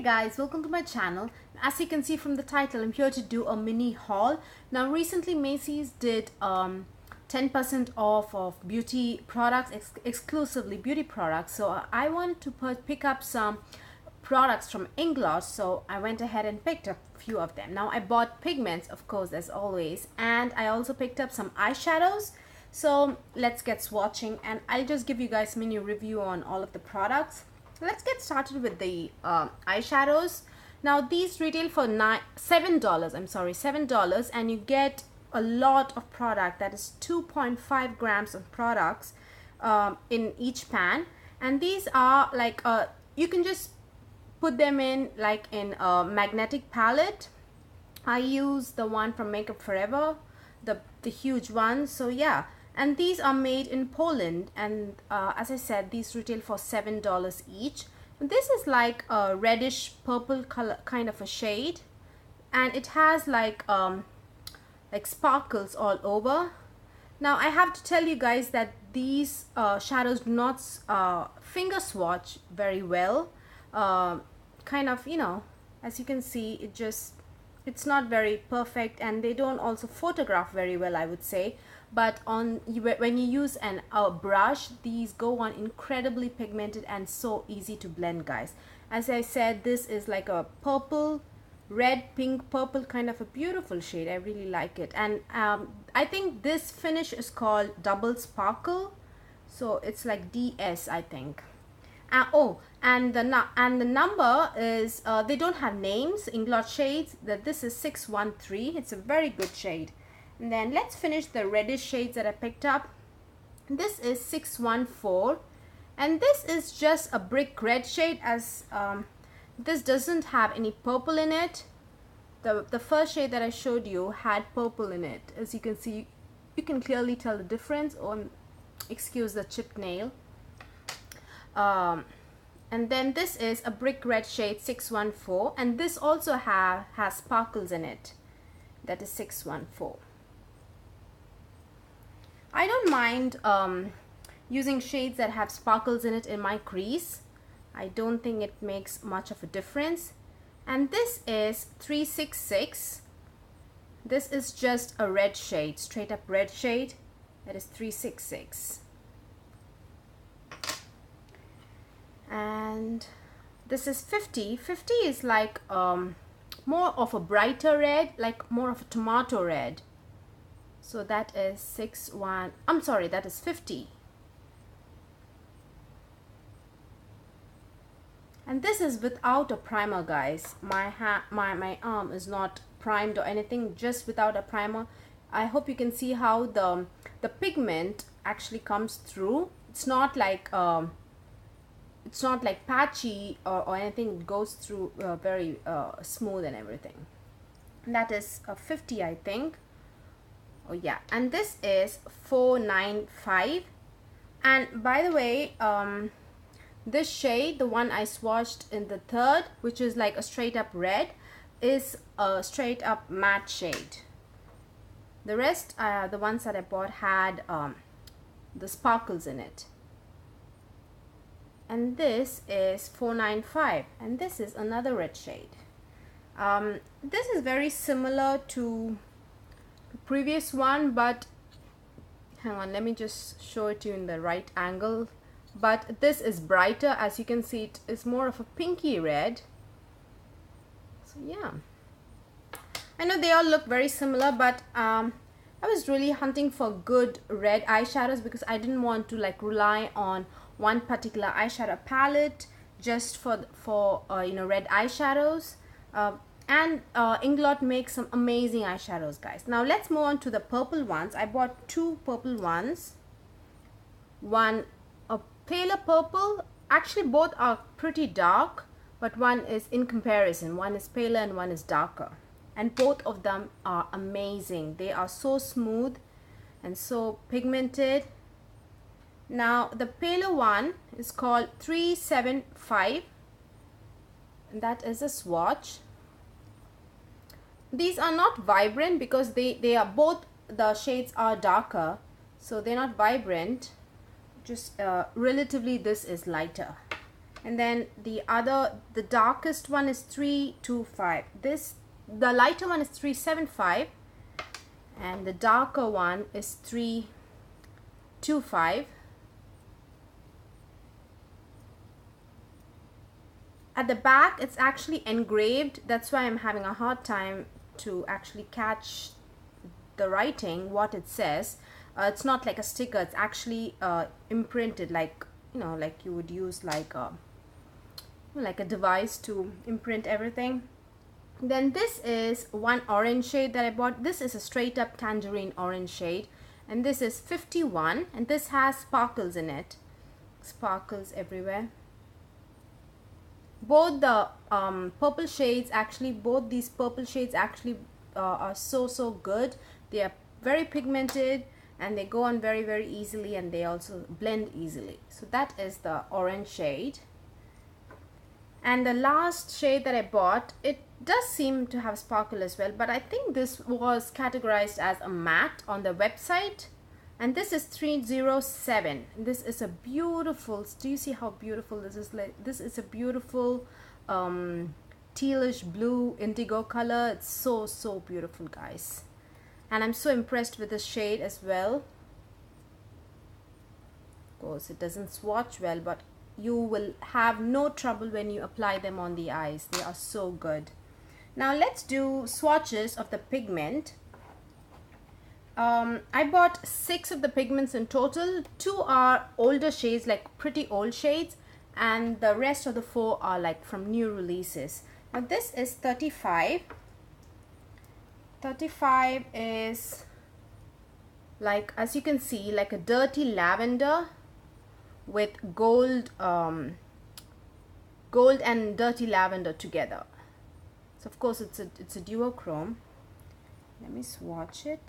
Guys, welcome to my channel. As you can see from the title, I'm here to do a mini haul. Now recently Macy's did 10% off of beauty products, exclusively beauty products. So I want to pick up some products from Inglot, so I went ahead and picked up a few of them. Now I bought pigments, of course, as always, and I also picked up some eyeshadows. So let's get swatching and I'll just give you guys a mini review on all of the products. Let's get started with the eyeshadows. Now these retail for $7, and you get a lot of product. That is 2.5 grams of products in each pan, and these are like you can just put them in like in a magnetic palette. I use the one from Makeup Forever, the huge one. So yeah, and these are made in Poland, and as I said, these retail for $7 each. This is like a reddish purple color kind of a shade, and it has like sparkles all over. Now I have to tell you guys that these shadows do not finger swatch very well. Kind of, you know, as you can see, it's not very perfect, and they don't also photograph very well, I would say. But when you use a brush, these go on incredibly pigmented and so easy to blend, guys. As I said, this is like a purple, red, pink, purple kind of a beautiful shade. I really like it, and I think this finish is called Double Sparkle, so it's like DS, I think. And the number is they don't have names. Inglot shades. That this is 613. It's a very good shade. And then let's finish the reddish shades that I picked up. This is 614, and this is just a brick red shade, as this doesn't have any purple in it. The first shade that I showed you had purple in it. As you can see, you can clearly tell the difference. Or excuse the chipped nail. And then this is a brick red shade, 614, and this also has sparkles in it. That is 614. I don't mind using shades that have sparkles in it in my crease. I don't think it makes much of a difference. And this is 366. This is just a red shade, straight up red shade. That is 366. And this is 50. 50 is like more of a brighter red, like more of a tomato red. So that is 61. I'm sorry, that is 50. And this is without a primer, guys. My arm is not primed or anything, just without a primer. I hope you can see how the pigment actually comes through. It's not like patchy or anything. It goes through very smooth and everything. And that is 50, I think. Oh yeah, and this is 495. And by the way, this shade, the one I swatched in the third, which is like a straight up red, is a straight up matte shade. The rest, the ones that I bought, had the sparkles in it. And this is 495, and this is another red shade. This is very similar to the previous one, but hang on, let me just show it to you in the right angle. But this is brighter. As you can see, it is more of a pinky red. So yeah, I know they all look very similar, but I was really hunting for good red eyeshadows because I didn't want to like rely on one particular eyeshadow palette just for you know, red eyeshadows. And Inglot makes some amazing eyeshadows, guys. Now let's move on to the purple ones. I bought two purple ones. One a paler purple. Actually both are pretty dark, but one is, in comparison, one is paler and one is darker, and both of them are amazing. They are so smooth and so pigmented. Now the paler one is called 375, and that is a swatch. These are not vibrant because they are both, the shades are darker, so they're not vibrant. Just relatively this is lighter. And then the darkest one is 325. The lighter one is 375, and the darker one is 325. At the back, it's actually engraved. That's why I'm having a hard time to actually catch the writing, what it says. It's not like a sticker. It's actually imprinted, like, you know, like you would use like a device to imprint everything. Then this is one orange shade that I bought. This is a straight up tangerine orange shade, and this is 51, and this has sparkles in it. Sparkles everywhere. Both the purple shades, actually both these purple shades actually are so good. They are very pigmented, and they go on very easily, and they also blend easily. So that is the orange shade. And the last shade that I bought, it does seem to have sparkle as well, but I think this was categorized as a matte on the website. And this is 307. This is a beautiful, do you see how beautiful this is? Like, this is a beautiful tealish blue indigo color. It's so beautiful, guys. And I'm so impressed with this shade as well. Of course, it doesn't swatch well, but you will have no trouble when you apply them on the eyes. They are so good. Now let's do swatches of the Pigment. I bought 6 of the Pigments in total. 2 are older shades, like pretty old shades, and the rest of the 4 are like from new releases. Now this is 35. 35 is, like, as you can see, like a dirty lavender with gold and dirty lavender together. So of course it's a duochrome. Let me swatch it.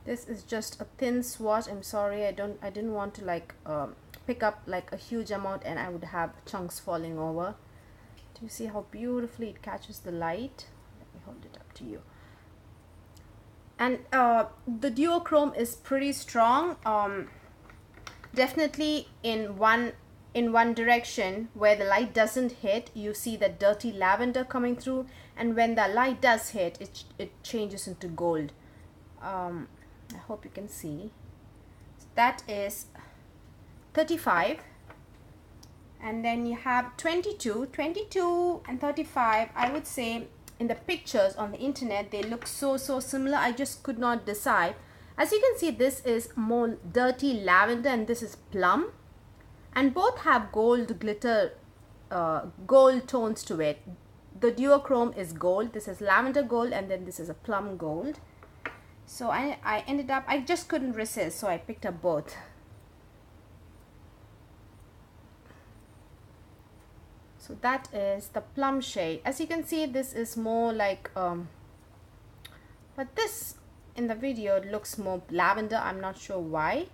This is just a thin swatch. I'm sorry, I didn't want to like pick up like a huge amount and I would have chunks falling over. Do you see how beautifully it catches the light? Let me hold it up to you. And the duochrome is pretty strong. Definitely in one direction where the light doesn't hit, you see the dirty lavender coming through, and when the light does hit, it changes into gold. I hope you can see. So that is 35. And then you have 22 and 35. I would say in the pictures on the internet they look so similar. I just could not decide. As you can see, this is more dirty lavender and this is plum, and both have gold glitter, gold tones to it. The duochrome is gold, this is lavender gold, and then this is a plum gold. So I ended up, I just couldn't resist, so I picked up both. So that is the plum shade. As you can see, this is more like but this in the video it looks more lavender. I'm not sure why.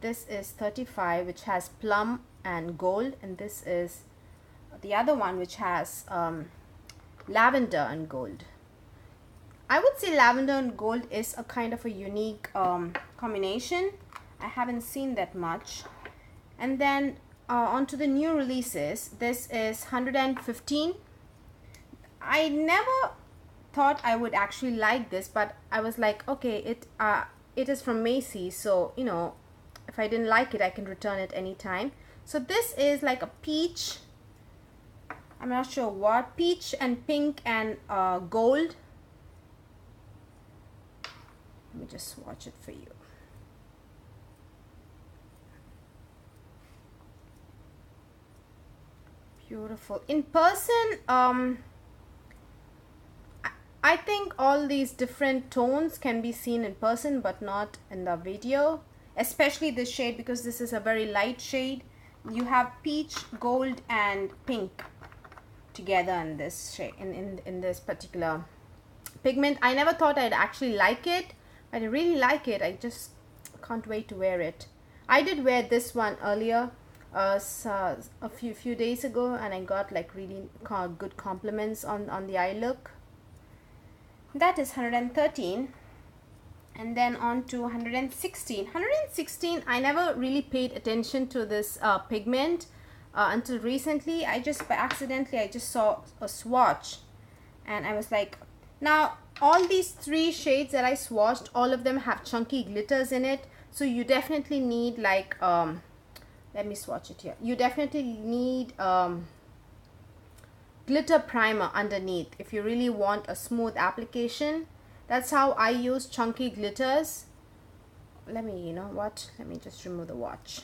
This is 35, which has plum and gold, and this is the other one which has lavender and gold. I would say lavender and gold is a kind of a unique combination. I haven't seen that much. And then onto the new releases. This is 115. I never thought I would actually like this, but I was like, okay, it is from Macy's, so you know, if I didn't like it, I can return it anytime. So this is like a peach, I'm not sure what, peach and pink and gold. Let me just swatch it for you. Beautiful. In person, I think all these different tones can be seen in person but not in the video, especially this shade, because this is a very light shade. You have peach, gold and pink together in this shade, in this particular Pigment. I never thought I'd actually like it, but I really like it. I just can't wait to wear it. I did wear this one earlier, a few days ago, and I got like really good compliments on the eye look. That is 113. And then on to 116. I never really paid attention to this pigment until recently. I just by accidentally I just saw a swatch and I was like, now all these 3 shades that I swatched, all of them have chunky glitters in it, so you definitely need like let me swatch it here. You definitely need glitter primer underneath if you really want a smooth application. That's how I use chunky glitters. Let me, you know what, let me just remove the watch.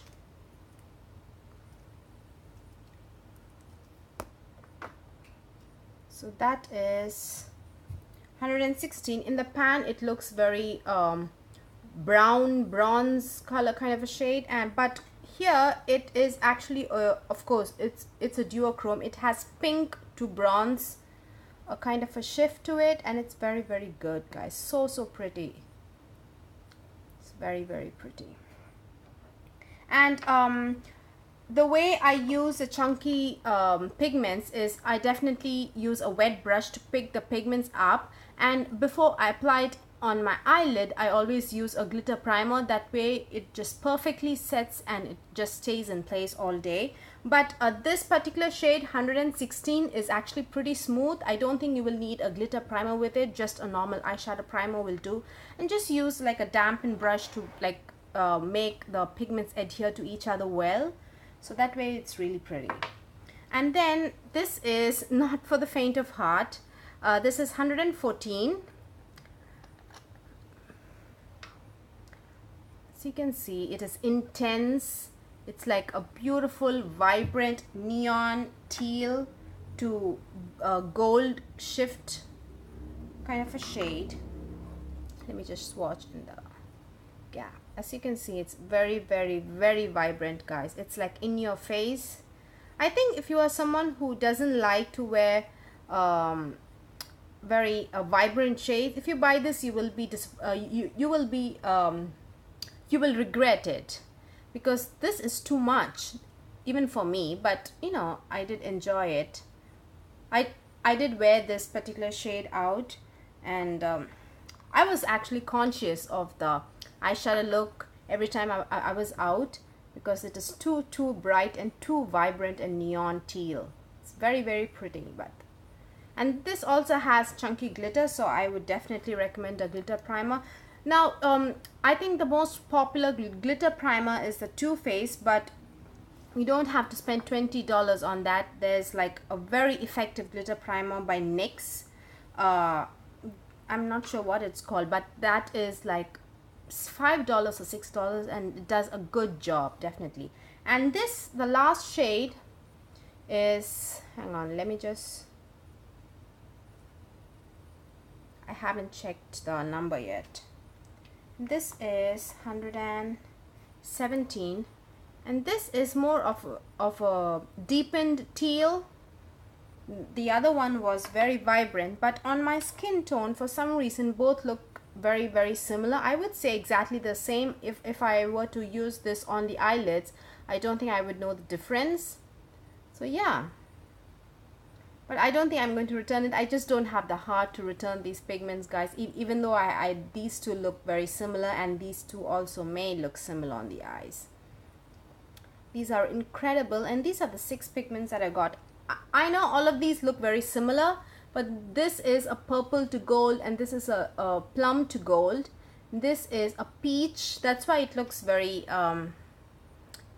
So that is 116. In the pan it looks very brown bronze color kind of a shade, and but here it is actually of course it's a duochrome. It has pink to bronze, a kind of a shift to it, and it's very, very good, guys. So pretty. It's very, very pretty. And the way I use the chunky pigments is I definitely use a wet brush to pick the pigments up, and before I apply it on my eyelid I always use a glitter primer. That way it just perfectly sets and it just stays in place all day. But this particular shade 116 is actually pretty smooth. I don't think you will need a glitter primer with it. Just a normal eyeshadow primer will do, and just use like a dampened brush to like make the pigments adhere to each other well, so that way it's really pretty. And then this is not for the faint of heart. This is 114. So you can see it is intense. It's like a beautiful vibrant neon teal to gold shift kind of a shade. Let me just swatch in the gap. As you can see, it's very, very, very vibrant, guys. It's like in your face. I think if you are someone who doesn't like to wear very vibrant shades, if you buy this you will be you will regret it, because this is too much even for me. But you know, I did enjoy it. I did wear this particular shade out, and I was actually conscious of the eyeshadow look every time I was out, because it is too bright and too vibrant and neon teal. It's very, very pretty. But and this also has chunky glitter, so I would definitely recommend a glitter primer. Now I think the most popular glitter primer is the Too Faced, but you don't have to spend $20 on that. There's like a very effective glitter primer by NYX. I'm not sure what it's called, but that is like $5 or $6, and it does a good job definitely. And this, the last shade is, hang on, let me just, I haven't checked the number yet. This is 117, and this is more of a deepened teal. The other one was very vibrant, but on my skin tone for some reason both look very, very similar. I would say exactly the same. If I were to use this on the eyelids, I don't think I would know the difference. So yeah, but I don't think I'm going to return it. I just don't have the heart to return these pigments, guys, even though these two look very similar, and these two also may look similar on the eyes. These are incredible, and these are the 6 pigments that I got. I know all of these look very similar, but this is a purple to gold, and this is a plum to gold. This is a peach. That's why it looks very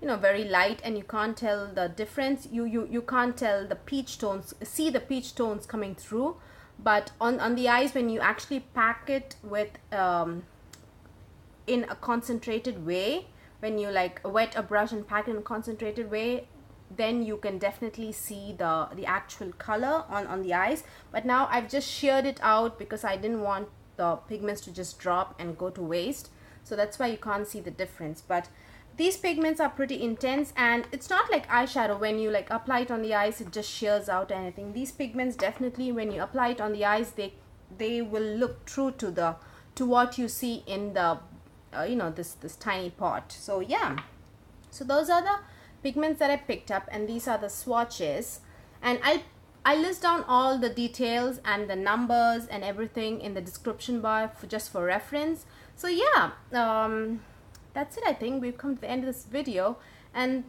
you know, very light, and you can't tell the difference. You can't tell the peach tones, see the peach tones coming through. But on the eyes, when you actually pack it with in a concentrated way, when you like wet a brush and pack it in a concentrated way, then you can definitely see the actual color on the eyes. But now I've just sheared it out because I didn't want the pigments to just drop and go to waste, so that's why you can't see the difference. But these pigments are pretty intense, and it's not like eyeshadow. When you like apply it on the eyes, it just shears out anything. These pigments definitely, when you apply it on the eyes, they will look true to what you see in the you know, this tiny pot. So yeah, so those are the pigments that I picked up, and these are the swatches. And I list down all the details and the numbers and everything in the description bar just for reference. So yeah, that's it. I think we've come to the end of this video, and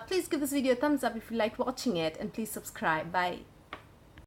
please give this video a thumbs up if you liked watching it, and please subscribe. Bye.